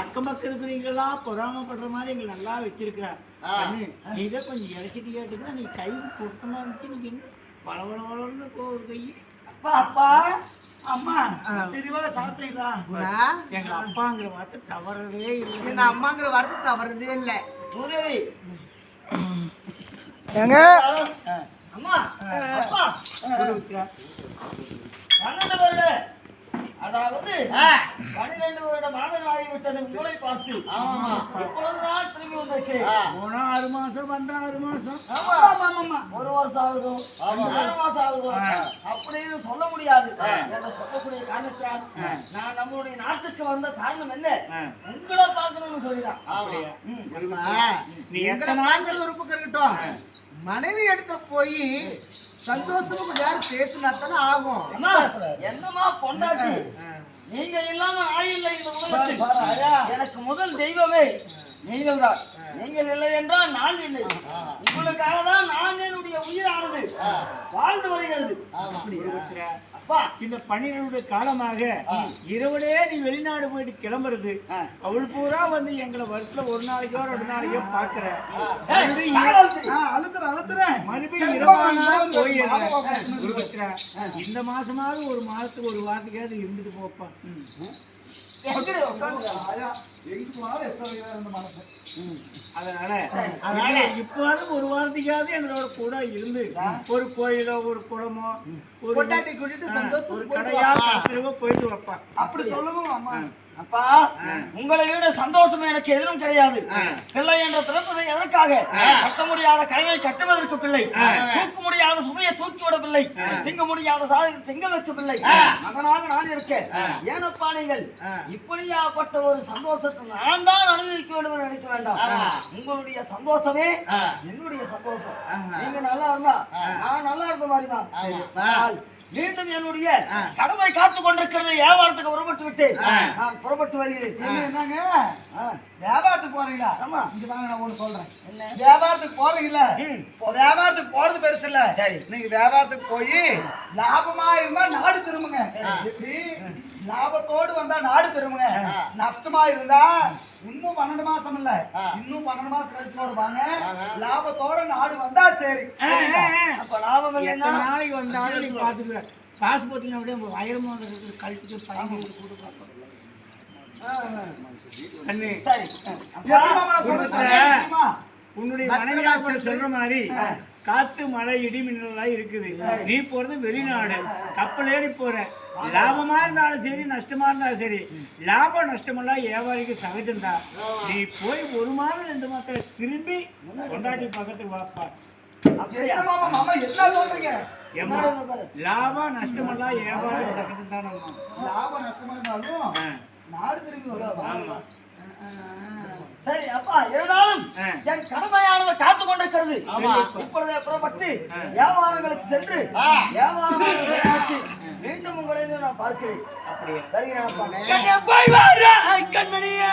அக்கம் பக்கம் இருக்கிறீங்களா பொறாமப்படுற மாதிரி எங்களை நல்லா வச்சிருக்கிறார். இதை கொஞ்சம் இறைச்சிட்டு கேட்டுக்கிறா. நீ கை பொருத்தமா இருந்துச்சு. நீங்க வளவளவளன்னு போகுது கை. அப்பா அப்பா அம்மா தெளிவாக சாப்பிட்டீங்களா? எங்க அப்பாங்கிற வார்த்தை தவறதே இல்லை. எங்க அம்மாங்கிற வார்த்தை தவறதே இல்லை. உதவி எங்க அம்மா அப்பா அதாவது 12 வருட மாதங்கள் ஆகிவிட்டது. உங்களை பார்த்து எப்பொழுதுதான் திரும்பி வந்திருக்கேன். போனா 6 மாசம் வந்தா 6 மாசம், 1 வருஷம் ஆகுதும் 6 மாசம் ஆகுதும் அப்படின்னு சொல்ல முடியாது. சொல்லக்கூடிய காரணத்தால் நான் நம்மளுடைய நாட்டுக்கு வந்த காரணம் என்ன, உங்களை பார்க்கணும்னு சொல்லிதான். நீ எத்தனை ஒரு பக்கம் இருக்கட்டும், மனைவி எடுத்து போய் சந்தோஷமும் யாரும் பேசினாத்தானே ஆகும். என்னமா பொண்டாட்டி நீங்க இல்லாம ஆயில்லை இந்த உலகத்தில். எனக்கு முதல் தெய்வமே நீங்கள் தான். நீங்கள் இல்லை என்றால் நான் இல்லை. உங்களுக்காக தான் நான் என்னுடைய உயிரானது வாழ்ந்து வருகிறது. அப்பா இந்த 12 காலமாக இரவுலே நீ வெளிநாடு போயிட்டு கிளம்புறது, அவள் பூரா வந்து எங்களை வருஷத்துல 1 நாளைக்கோ 2 நாளைக்கோ பாக்குற. மறுபடியும் 20 நாள் போயிடுறேன். இந்த மாசமாவது 1 மாசத்துக்கு 1 வாரத்துக்காவது இருந்துட்டு போப்பா. அதனால இப்போது 1 வாரத்துக்காவது எங்களோட கூட இருந்து ஒரு கோயிலோ ஒரு குளமோ ஒரு கொண்டாட்டி கூட்டிட்டு சந்தோஷம் ஒரு கடையா போயிட்டு வைப்பா. அப்படி சொல்லுவோம் அம்மா. அப்பா உங்களை விட சந்தோஷம் எனக்கு எதிரும் கிடையாது. பிள்ளை என்ற பிறப்பதை எதற்காக? கட்ட முடியாத கடனை கட்டுவதற்கு பிள்ளை, தூக்க முடியாத சுமையை தூக்கிவிட பிள்ளை, திங்க முடியாத சாதனை திங்க வைக்க பிள்ளை மகனாக நான் இருக்கேன். ஏனப்பா நீங்கள் இப்படியாப்பட்ட ஒரு சந்தோஷத்தை நான் தான் அனுபவிக்க வேண்டும் என்று நினைக்க வேண்டாம். உங்களுடைய சந்தோஷமே என்னுடைய சந்தோஷம். நீங்க நல்லா இருந்தா நான் நல்லா இருந்த மாதிரிதான். மீண்டும் என்னுடைய கடமை காத்துக் கொண்டிருக்கிறது. வியாபாரத்துக்கு புறப்பட்டு விட்டேன். நான் புறப்பட்டு வருகிறேன். என்னங்க வியாபாரத்துக்கு போறீங்களா? ஆமா. இங்க வாங்க, நான் ஒண்ணு சொல்றேன். என்ன வியாபாரத்துக்கு போறீங்களா? வியாபாரத்துக்கு போறது பெருசு இல்ல. சரி, நீங்க வியாபாரத்துக்கு போய் லாபமா இருந்தா நாடு திரும்புங்க. எப்படி லாபத்தோடு வந்தா நாடு திரும்புங்க. நஷ்டமா இருந்தா இன்னும் 12 மாசம் இல்ல, இன்னும் 12 மாசம் கழிச்சு வருவாங்க. லாபத்தோட நாடு வந்தா சரி. அப்ப லாபம் இல்லைன்னா நாளைக்கு வந்தாலும் நீங்க பாத்துக்க. காசு போட்டீங்கன்னா அப்படியே வயரமா கழிச்சுட்டு பயன்படுத்தி கூட பார்ப்போம். உன்னுடைய மனைவி சொல்ற மாதிரி காத்து மழை இடி மின்னலா இருக்குது. நீ போறது வெளிநாடு, கப்பல் ஏறி போற. லாபமா இருந்தாலும் சரி நஷ்டமா இருந்தாலும் சரி, லாபம் நஷ்டமெல்லாம் வியாபாரிக்கு சகஜம்தான். நீ போய் 1 மாதம் 2 மாதத்துல திரும்பி கொண்டாட்டி பக்கத்துக்கு வாப்பா. லாபம் நஷ்டமெல்லாம் வியாபாரிக்கு சகஜம் தான். லாபம் நஷ்டமா இருந்தாலும் நாடு திரும்பி வருவா. சரி அப்பா, இருந்தாலும் என் கடமையானதை காத்துக் கொண்டிருக்கிறது. இப்பொழுது புறப்பட்டு வியாபாரங்களுக்கு சென்று வியாபாரங்களுக்கு மீண்டும் உங்களை நான் பார்க்கிறேன். கண்மணியா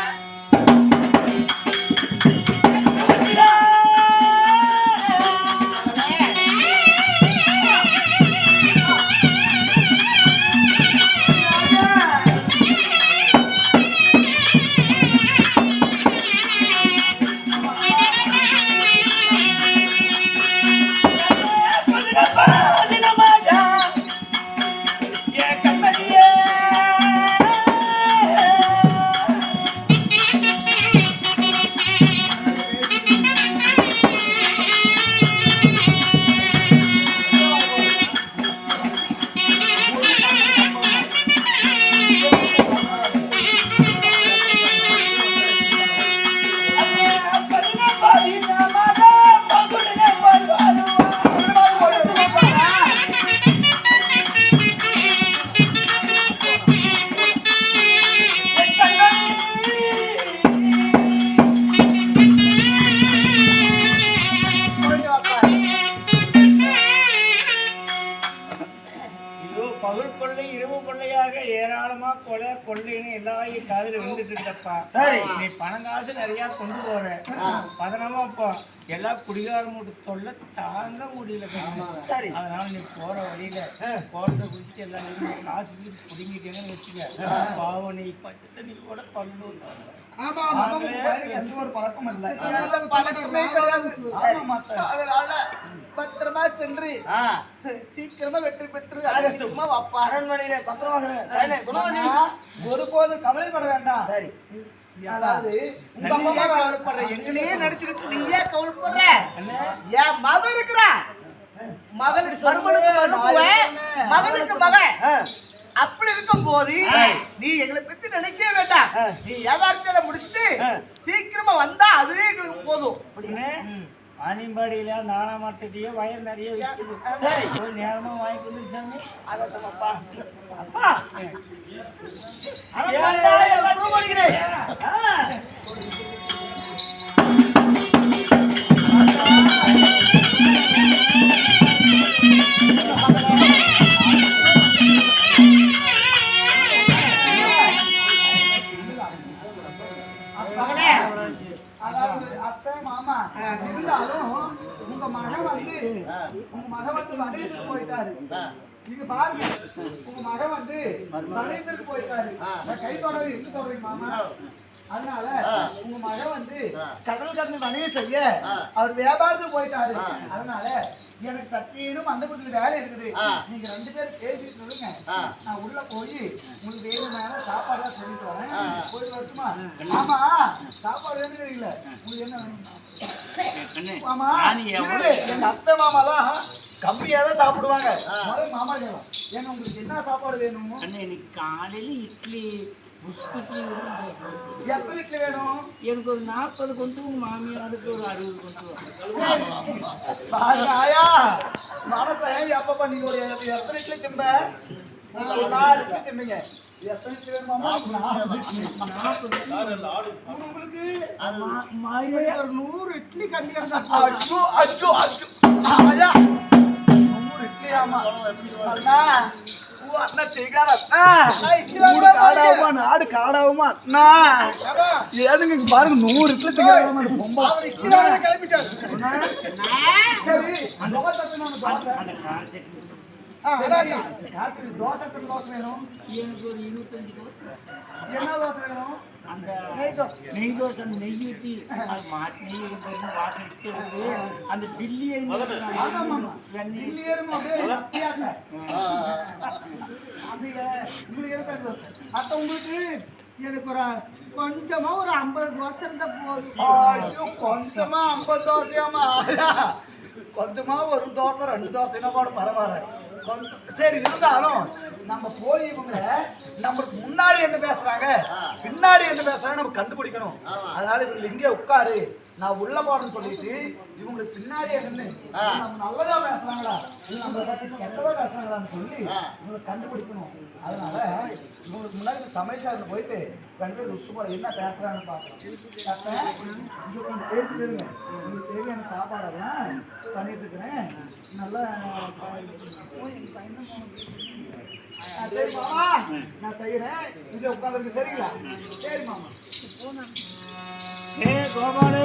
வாங்கி காதுல விழுந்துட்டு இருக்கப்பா. சரி. நீ பணம் காசு நிறைய கொண்டு போற, பதனமா இப்போ எல்லாம் குடிகார மூட்டு தொல்லை தாங்க முடியல. சரி. அதனால நீ போற வழியில போறத குடிச்சிட்டு எல்லாம் காசு கீசு குடிங்கிட்டேன்னு வச்சுக்க. பாவம் நீ பச்சை தண்ணி கூட பல்லு. ஆமா ஆமா, எந்த ஒரு பழக்கம் இல்லை, பழக்கமே கிடையாது. அதனால பத்திரமா சென்று சீக்கிரமா வெற்றி பெற்று அதிகமா வப்பா. அரண்மனையில பத்திரமாக ஒருபோதும் கவலைப்பட வேண்டாம். சரி. அதாவது உங்க அம்மா கவலைப்படுற, எங்களையே நடிச்சுக்கிட்டு நீயே கவலைப்படுற. என் மகன் இருக்கிறா, மகனுக்கு மருமனுக்கு மகனுக்கு மகன். அப்படி இருக்கும் போது நீ எங்களை பத்தி நினைக்கவே வேண்டாம். நீ வியாபாரத்தை முடிச்சுட்டு சீக்கிரமா வந்தா அதுவே எங்களுக்கு போதும். ஆனிம்பாடியில நானாமட்டத்தையே வயல் நிறைய விற்குது. சரி, ஒரு நேரமா வாங்கி கொண்டு சாமி. அப்பா அப்பா அதாவது அத்தை மாமா இருந்தாலும் உங்க மகன் வந்து வணிகத்துக்கு போயிட்டாரு. நீங்க பாருங்க, உங்க மகன் வந்து வணிகத்துக்கு போயிட்டாரு. கை தொடர்ந்து எங்க தொடர்றீங்க மாமா? அதனால உங்க மகன் வந்து கடல் கடந்து வணிகம் செய்ய அவர் வியாபாரத்துக்கு போயிட்டாரு. அதனால எனக்கு சத்தியும் அந்த பக்கத்துல வேலை இருக்குது. நீங்க 2 பேரும் பேசிட்டு இருங்க, நான் உள்ள போய் உங்களுக்கு வேணும்னால சாப்பாடு சொல்லிட்டு வரேன். போயிட்டு வரட்டுமா? ஆமா, சாப்பாடு வேணும் இல்ல, உங்களுக்கு என்ன வேணும்? ஆமா, எங்க அத்தை மாமா தான் கம்மியா தான் சாப்பிடுவாங்க. மாமா கேட்கலாம், ஏன்னா உங்களுக்கு என்ன சாப்பாடு வேணும்? எனக்கு காலையில இட்லி எத்தனை இட்லி வேணும்? எனக்கு ஒரு 40 கொண்டு, உங்க மாமியாருக்கு ஒரு 60 கொண்டு. மனசை எப்ப நீங்க ஒரு எத்தனை இட்லி திம்ப? ஒரு 4 இட்லி திம்பீங்க. எத்தனை இட்லி வேணுமாமா? 40. உங்களுக்கு ஒரு 100 இட்லி கம்மியா தான். அச்சோ அச்சோ அச்சோ, 100 இட்லி. ஆமா அண்ணா, அண்ணா செய்கார நாடு காடாவுமா அண்ணா, ஏதுங்க பாருங்க 100 இட்லி கிளம்பிட்டாரு. தோசை வேணும். எனக்கு ஒரு 25 தோசை. என்ன தோசை வேணும்? அந்த நெய் தோசை, நெய் ஊற்றி மாட்டு நெய் வாசம் வருது. அந்த டில்லியை உங்களுக்கு எனக்கு ஒரு கொஞ்சமா ஒரு 50 தோசை இருந்தா போதும். கொஞ்சமா 50 தோசையாமா? கொஞ்சமா ஒரு தோசை 2 தோசைன்னா கூட பரவாயில்ல. கொஞ்சம் சரி, இருந்தாலும் நம்ம போய் இவங்க நம்மளுக்கு முன்னாடி என்ன பேசுறாங்க பின்னாடி என்ன பேசுறாங்க நம்ம கண்டுபிடிக்கணும். அதனால இவங்க இங்கே உட்காரு, நான் உள்ள போறேன்னு சொல்லிட்டு இவங்களுக்கு பின்னாடி என்ன நம்ம நல்லதா பேசுறாங்களா இல்ல நம்ம பத்தி கெட்டதா பேசுறாங்களான்னு சொல்லி இவங்களுக்கு கண்டுபிடிக்கணும். அதனால இவங்களுக்கு முன்னாடி சமையல் போயிட்டு 2 பேர் விட்டு போற என்ன பேசுறாங்கன்னு பார்க்கலாம். இங்க கொஞ்சம் பேசிடுங்க, உங்களுக்கு தேவையான சாப்பாடெல்லாம் பண்ணிட்டு இருக்கிறேன். நல்லா சரி மாமா, நான் செய்யறேன். இங்க உட்காந்துருக்கு சரிங்களா? சரி மாமா. கோபாலு